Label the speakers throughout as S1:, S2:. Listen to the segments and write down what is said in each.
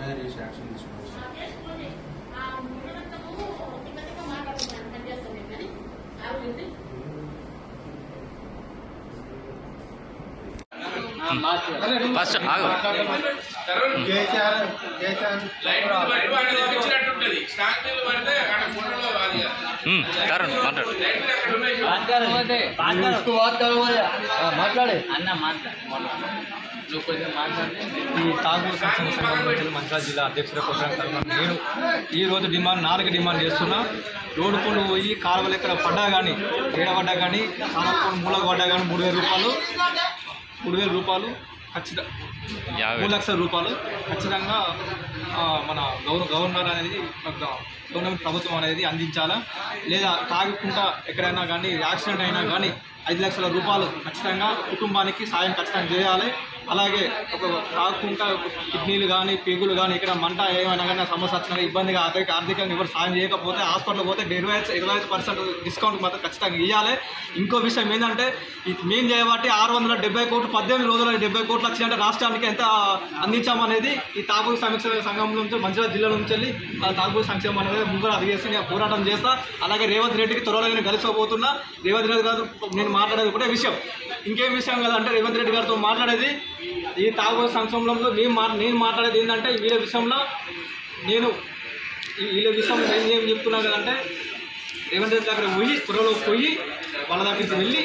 S1: FIR చేసి action తీసుకోవాలి.
S2: First ఆగు. కరుణ్
S3: మాట్లాడే అన్న నువ్వు కొంచెం మాట్లాడి. ఈ తాగూరు సంక్షేమ సంఘం మంచిర్యాల జిల్లా అధ్యక్షుల కోసం నేను ఈరోజు నాలుగు డిమాండ్ చేస్తున్నా. రోడ్డు పనులు పోయి కాలువలు ఎక్కడ పడ్డా కానీ ఏడబడ్డా కానీ సామర్పూర్ మూలకు పడ్డా కానీ 3,000 రూపాయలు ఖచ్చితంగా 3 లక్షల రూపాయలు ఖచ్చితంగా మన గవర్నర్ అనేది గవర్నమెంట్ ప్రభుత్వం అనేది అందించాలా. లేదా తాగకుండా ఎక్కడైనా కానీ యాక్సిడెంట్ అయినా కానీ 5 లక్షల రూపాయలు ఖచ్చితంగా కుటుంబానికి సాయం ఖచ్చితంగా చేయాలి. అలాగే ఒక తాగకుండా కిడ్నీలు కానీ పేగులు కానీ ఇక్కడ మంట ఏమైనా కానీ సమస్య వచ్చినా ఇబ్బందిగా ఆర్థికంగా ఎవరు సాయం చేయకపోతే హాస్పిటల్ పోతే 25% డిస్కౌంట్ మాత్రం ఖచ్చితంగా ఇవ్వాలి. ఇంకో విషయం ఏంటంటే మేము చేయబట్టి 670 కోట్లు 18 రోజుల్లో 70 కోట్లు వచ్చిందంటే రాష్ట్రానికి ఎంత అందించామనేది ఈ తాగూరు సంక్షేమ సంఘం నుంచి మంచిర్యాల జిల్లా నుంచి వెళ్ళి తాగూరు సంక్షేమం అనేది ముందు అధివేశంగా పోరాటం చేస్తా. అలాగే రేవంత్ రెడ్డికి త్వరలో నేను కలిసిపోతున్నా. రేవంత్ రెడ్డి గారు నేను మాట్లాడేది ఒకటే విషయం, ఇంకేం విషయం కదంటే రేవంత్ రెడ్డి గారితో మాట్లాడేది ఈ తాగూరు సంక్షేమంలో నేను మాట్లాడేది ఏంటంటే వీళ్ళ విషయంలో నేను ఏం చెప్తున్నా కదంటే రేవంత్ రెడ్డి దగ్గర పోయి త్వరలో పోయి వాళ్ళ దగ్గరికి వెళ్ళి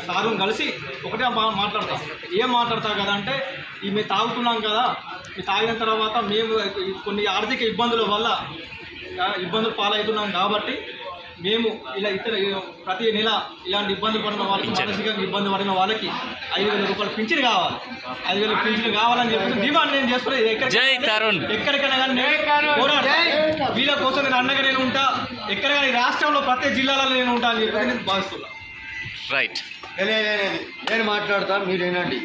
S3: సారుని కలిసి ఒకటే మాట్లాడతాం. ఏం మాట్లాడతా కదా అంటే మేము తాగుతున్నాం కదా, మేము తాగిన తర్వాత మేము కొన్ని ఆర్థిక ఇబ్బందుల వల్ల ఇబ్బందులు పాలవుతున్నాం కాబట్టి మేము ఇలా ప్రతి నెల ఇలాంటి ఇబ్బంది పడిన వాళ్ళకి మానసికంగా ఇబ్బంది పడిన వాళ్ళకి 5,000 రూపాయలు పింఛన్ కావాలి. 5,000 పింఛన్ కావాలని చెప్పి డిమాండ్ నేను చేస్తున్నా. ఎక్కడికైనా కానీ పోరాడతా. వీళ్ళ కోసం నేను అండగా నేను ఉంటా. ఎక్కడికైనా రాష్ట్రంలో ప్రతి జిల్లాలో నేను ఉంటా అని చెప్పి నేను భావిస్తున్నా.
S2: రైట్
S4: నేను మాట్లాడతా, మీరు ఏంటండి